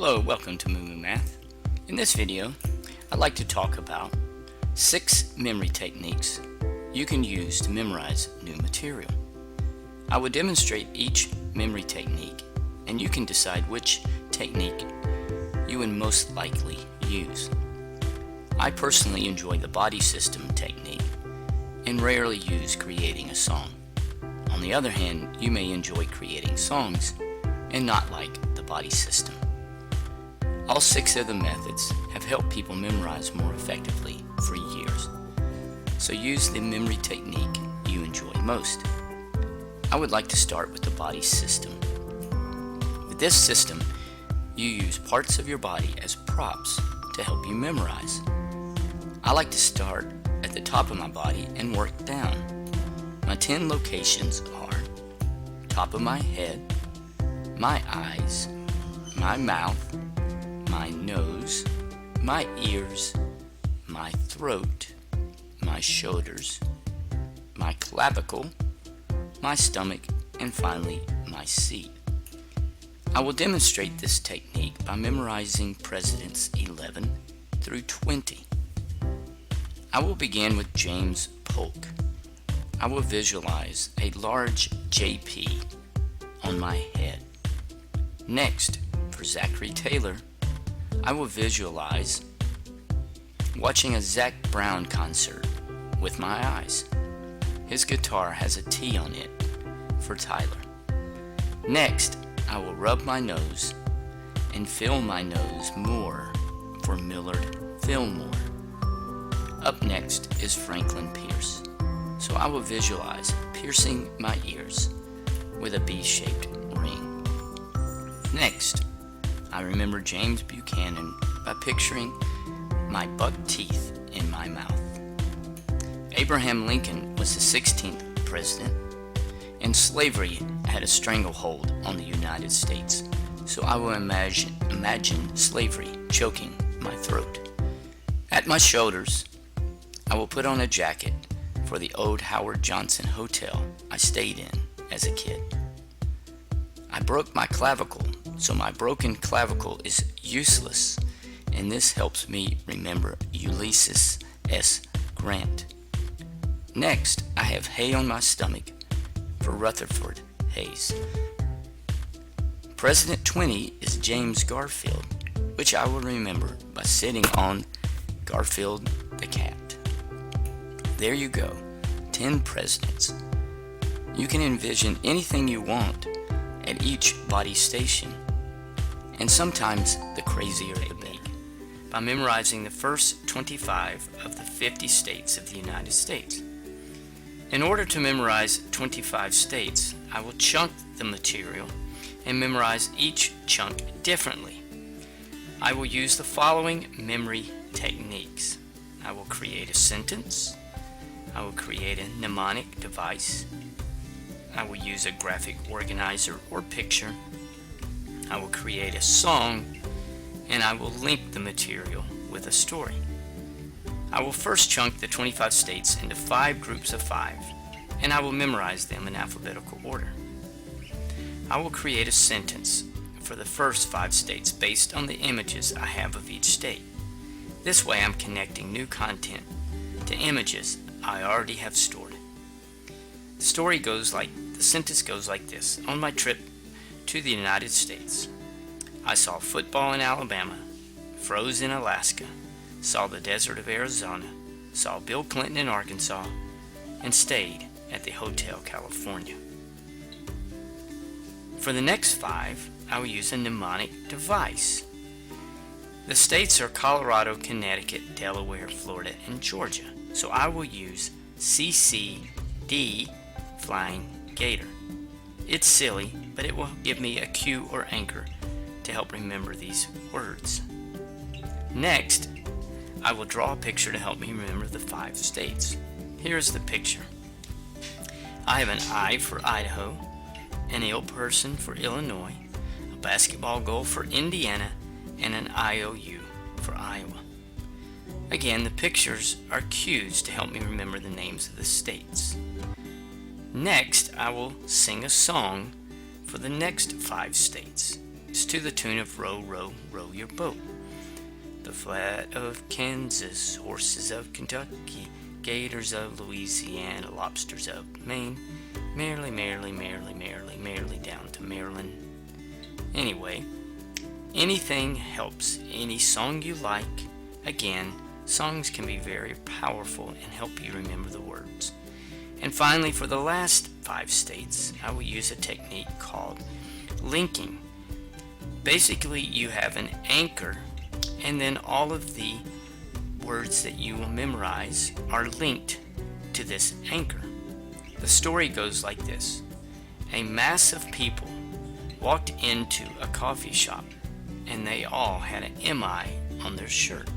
Hello, welcome to MooMooMath. In this video, I'd like to talk about 6 memory techniques you can use to memorize new material. I will demonstrate each memory technique, and you can decide which technique you would most likely use. I personally enjoy the body system technique and rarely use creating a song. On the other hand, you may enjoy creating songs and not like the body system. All 6 of the methods have helped people memorize more effectively for years. So use the memory technique you enjoy most. I would like to start with the body system. With this system, you use parts of your body as props to help you memorize. I like to start at the top of my body and work down. My 10 locations are top of my head, my eyes, my mouth, my nose, my ears, my throat, my shoulders, my clavicle, my stomach, and finally my seat. I will demonstrate this technique by memorizing Presidents 11 through 20. I will begin with James Polk. I will visualize a large JP on my head. Next, for Zachary Taylor, I will visualize watching a Zac Brown concert with my eyes. His guitar has a T on it for Tyler. Next, I will rub my nose and fill my nose more for Millard Fillmore. Up next is Franklin Pierce. So I will visualize piercing my ears with a B-shaped ring. Next, I remember James Buchanan by picturing my buck teeth in my mouth. Abraham Lincoln was the 16th president, and slavery had a stranglehold on the United States. So I will imagine slavery choking my throat. At my shoulders, I will put on a jacket for the old Howard Johnson hotel I stayed in as a kid. I broke my clavicle, so my broken clavicle is useless, and this helps me remember Ulysses S. Grant. Next, I have hay on my stomach for Rutherford Hayes. President 20 is James Garfield, which I will remember by sitting on Garfield the cat. There you go, 10 presidents. You can envision anything you want at each body station, and sometimes the crazier the better, by memorizing the first 25 of the 50 states of the United States. In order to memorize 25 states, I will chunk the material and memorize each chunk differently. I will use the following memory techniques. I will create a sentence. I will create a mnemonic device. I will use a graphic organizer or picture. I will create a song, and I will link the material with a story. I will first chunk the 25 states into 5 groups of 5, and I will memorize them in alphabetical order. I will create a sentence for the first 5 states based on the images I have of each state. This way I'm connecting new content to images I already have stored. The sentence goes like this. On my trip to the United States, I saw football in Alabama, froze in Alaska, saw the desert of Arizona, saw Bill Clinton in Arkansas, and stayed at the Hotel California. For the next 5, I will use a mnemonic device. The states are Colorado, Connecticut, Delaware, Florida, and Georgia. So I will use CCD, Flying Gator. It's silly, but it will give me a cue or anchor to help remember these words. Next, I will draw a picture to help me remember the 5 states. Here's the picture. I have an I for Idaho, an ill person for Illinois, a basketball goal for Indiana, and an IOU for Iowa. Again, the pictures are cues to help me remember the names of the states. Next, I will sing a song for the next 5 states. It's to the tune of Row, Row, Row Your Boat. The flat of Kansas, horses of Kentucky, gators of Louisiana, lobsters of Maine, merrily, merrily, merrily, merrily, merrily down to Maryland. Anyway, anything helps. Any song you like. Again, songs can be very powerful and help you remember the words. And finally, for the last 5 states, I will use a technique called linking. Basically, you have an anchor, and then all of the words that you will memorize are linked to this anchor. The story goes like this. A mass of people walked into a coffee shop, and they all had an MI on their shirt.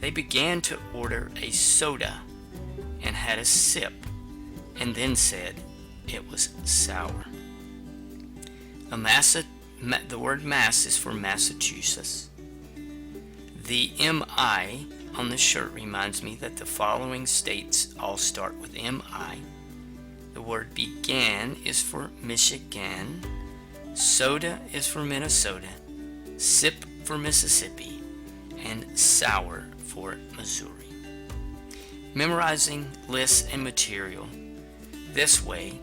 They began to order a soda and had a sip, and then said it was sour. The word mass is for Massachusetts. The MI on the shirt reminds me that the following states all start with MI. The word began is for Michigan, soda is for Minnesota, sip for Mississippi, and sour for Missouri. Memorizing lists and material this way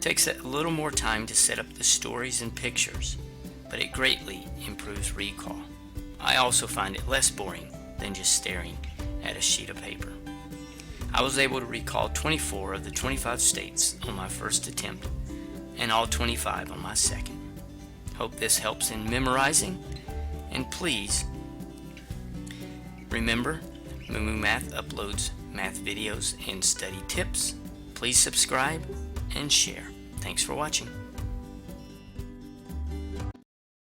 takes a little more time to set up the stories and pictures, but it greatly improves recall. I also find it less boring than just staring at a sheet of paper. I was able to recall 24 of the 25 states on my first attempt and all 25 on my second. Hope this helps in memorizing, and please remember, MooMooMath uploads math videos and study tips. Please subscribe and share. Thanks for watching.